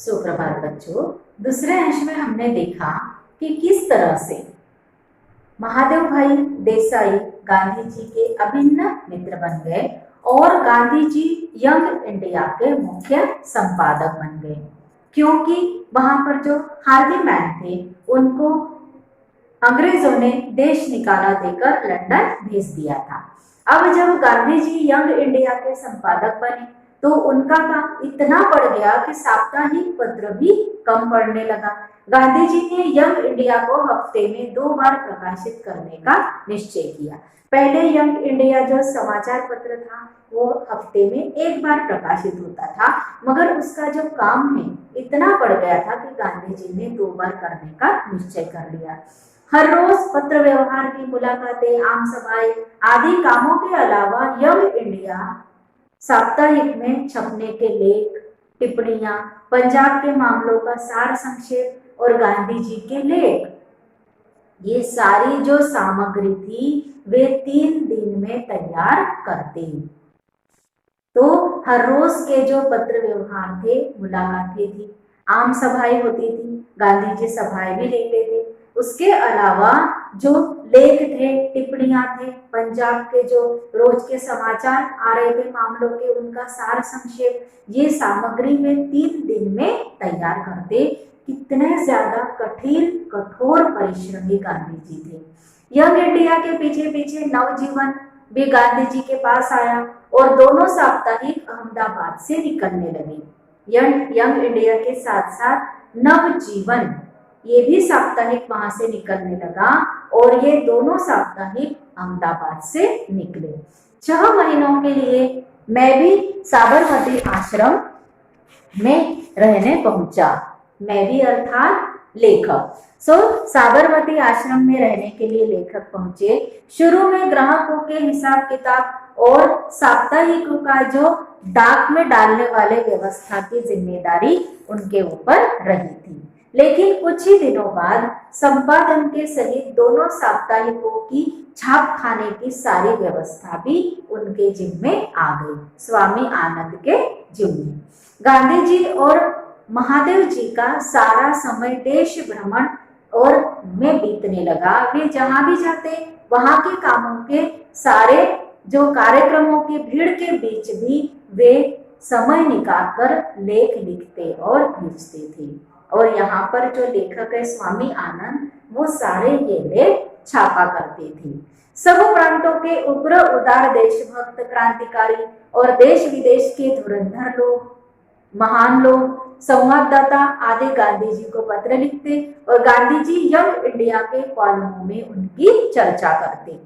सुप्रभात बच्चों। दूसरे अंश में हमने देखा कि किस तरह से महादेव भाई देसाई गांधी जी के अभिन्न मित्र बन गए और गांधी जी यंग इंडिया के मुख्य संपादक बन गए, क्योंकि वहां पर जो हार्वी मैन थे उनको अंग्रेजों ने देश निकाला देकर लंदन भेज दिया था। अब जब गांधी जी यंग इंडिया के संपादक बने तो उनका काम इतना बढ़ गया कि साप्ताहिक पत्र भी कम पड़ने लगा। गांधी जी ने यंग इंडिया को हफ्ते में 2 बार प्रकाशित करने का निश्चय किया। पहले यंग इंडिया जो समाचार पत्र था वो हफ्ते में 1 बार प्रकाशित होता था, मगर उसका जो काम है इतना बढ़ गया था कि गांधी जी ने 2 बार करने का निश्चय कर लिया। हर रोज पत्र व्यवहार की मुलाकातें, आम सभाएं आदि कामों के अलावा यंग इंडिया साप्ताहिक में छपने के लेख, टिप्पणियां, पंजाब के मामलों का सार संक्षेप और गांधी जी के लेख, ये सारी जो सामग्री थी वे 3 दिन में तैयार करते। तो हर रोज के जो पत्र व्यवहार थे, मुलाकातें थी, आम सभाएं होती थी, गांधी जी सभाएं भी लेते थे। उसके अलावा जो लेख थे, टिप्पणियां थे, पंजाब के जो रोज के समाचार आ रहे थे मामलों के, उनका सार संक्षेप, ये सामग्री में 3 दिन में तैयार करते। कितने ज्यादा कठिन कठोर परिश्रमी गांधी जी थे। यंग इंडिया के पीछे पीछे नवजीवन भी गांधी जी के पास आया और दोनों साप्ताहिक अहमदाबाद से निकलने लगे। यंग इंडिया के साथ साथ नवजीवन ये भी साप्ताहिक वहां से निकलने लगा और ये दोनों साप्ताहिक अहमदाबाद से निकले। 6 महीनों के लिए मैं भी साबरमती आश्रम में रहने पहुंचा। मैं भी अर्थात लेखक। साबरमती आश्रम में रहने के लिए लेखक पहुंचे। शुरू में ग्राहकों के हिसाब किताब और साप्ताहिकों का जो डाक में डालने वाले व्यवस्था की जिम्मेदारी उनके ऊपर रही थी, लेकिन कुछ ही दिनों बाद संपादन के सहित दोनों साप्ताहिकों की छाप खाने की सारी व्यवस्था भी उनके जिम्मे आ गई, स्वामी आनंद के जिम्मे। गांधी जी और महादेव जी का सारा समय देश भ्रमण और में बीतने लगा। वे जहां भी जाते वहां के कामों के सारे जो कार्यक्रमों की भीड़ के बीच भी वे समय निकालकर लेख लिखते और भेजते थे। और यहाँ पर जो लेखक है स्वामी आनंद, वो सारे ये लेख छापा करते थे। सब प्रांतों के उग्र उदार देशभक्त, क्रांतिकारी और देश विदेश के धुरंधर लोग, महान लोग, संवाददाता आदि गांधी जी को पत्र लिखते और गांधी जी यंग इंडिया के कॉलमों में उनकी चर्चा करते।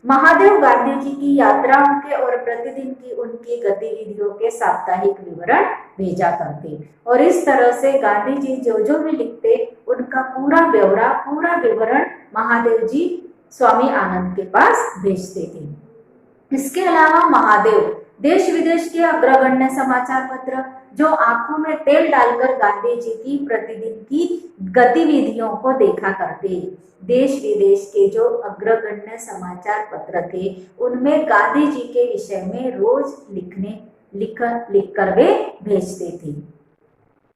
महादेव गांधी जी की यात्राओं के और प्रतिदिन की उनकी गतिविधियों के साप्ताहिक विवरण भेजा करते और इस तरह से गांधी जी जो भी लिखते उनका पूरा ब्यौरा, पूरा विवरण महादेव जी स्वामी आनंद के पास भेजते थे। इसके अलावा महादेव देश विदेश के अग्रगण्य समाचार पत्र जो आंखों में तेल डालकर गांधी जी की प्रतिदिन की गतिविधियों को देखा करते। देश विदेश के जो अग्रगण्य समाचार पत्र थे उनमें गांधी जी के विषय में रोज लिखकर वे भेजते थे।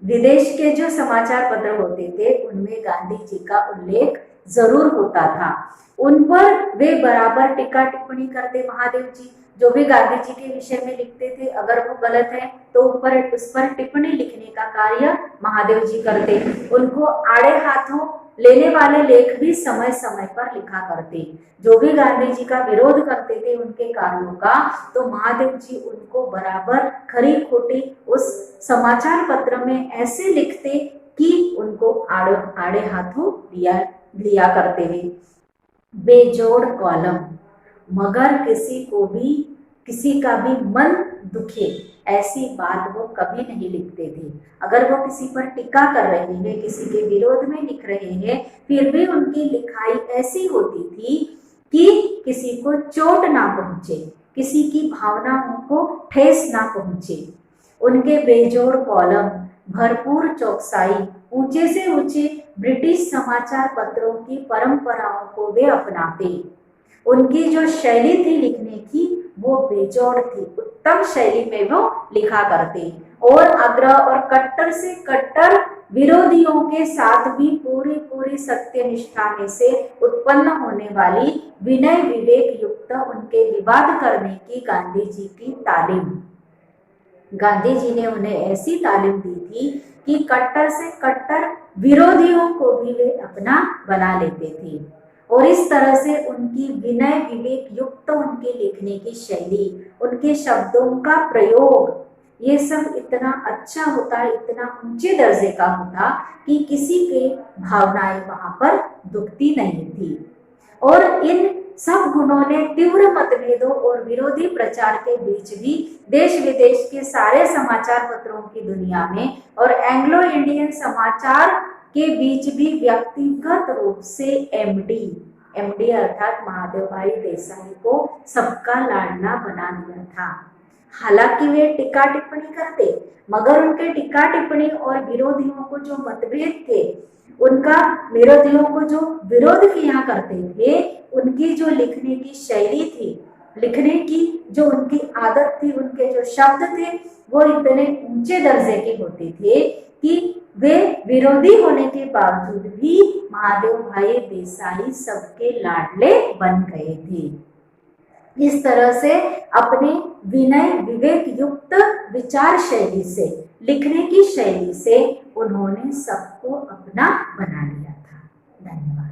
विदेश के जो समाचार पत्र होते थे उनमें गांधी जी का उल्लेख जरूर होता था। उन पर वे बराबर टीका टिप्पणी करते। महादेव जी जो भी गांधी जी के विषय में लिखते थे, अगर वो गलत है तो उस पर टिप्पणी लिखने का कार्य महादेव जी करते। उनको आड़े हाथों लेने वाले लेख भी समय समय पर लिखा करते। जो भी गांधी जी का विरोध करते थे उनके कार्यों का, तो महादेव जी उनको बराबर खरी खोटी उस समाचार पत्र में ऐसे लिखते कि उनको आड़े हाथों लिया करते थे। बेजोड़ कॉलम, मगर किसी का भी मन दुखे ऐसी बात वो कभी नहीं लिखते थे। अगर वो किसी पर टीका कर रहे हैं, किसी के विरोध में लिख रहे हैं, फिर भी उनकी लिखाई ऐसी होती थी कि किसी को चोट ना पहुंचे, किसी की भावनाओं को ठेस ना पहुंचे। उनके बेजोड़ कॉलम, भरपूर चौकसाई, ऊंचे से ऊंचे ब्रिटिश समाचार पत्रों की परंपराओं को वे अपनाते। उनकी जो शैली थी लिखने की वो बेजोड़ थी, उत्तम शैली में वो लिखा करती और आग्रह और कट्टर से कट्टर विरोधियों के साथ भी पूरी पूरी सत्यनिष्ठा में से उत्पन्न होने वाली विनय विवेक युक्त उनके विवाद करने की गांधी जी की तालीम, गांधी जी ने उन्हें ऐसी तालीम दी थी कि कट्टर से कट्टर विरोधियों को भी वे अपना बना लेते थे। और इस तरह से उनकी विनय विवेक युक्त उनके लिखने की शैली, उनके शब्दों का प्रयोग, ये सब इतना अच्छा होता, इतना ऊंचे दर्जे का होता कि किसी के भावनाएं वहां पर दुखती नहीं थी। और इन सब गुणों ने तीव्र मतभेदों और विरोधी प्रचार के बीच भी देश विदेश के सारे समाचार पत्रों की दुनिया में और एंग्लो इंडियन समाचार के बीच भी व्यक्तिगत रूप से एमडी अर्थात महादेव भाई देसाई को सबका लाडला बना दिया था। हालांकि वे टीका टिप्पणी करते, मगर उनके टीका टिप्पणी और विरोधियों को जो मतभेद थे, उनका विरोधियों को जो विरोध किया करते थे, उनकी जो लिखने की शैली थी, लिखने की जो उनकी आदत थी, उनके जो शब्द थे, वो इतने ऊंचे दर्जे के होते थे कि वे विरोधी होने के बावजूद भी महादेव भाई देसाई सबके लाडले बन गए थे। इस तरह से अपने विनय विवेक युक्त विचार शैली से, लिखने की शैली से उन्होंने सबको अपना बना लिया था। धन्यवाद।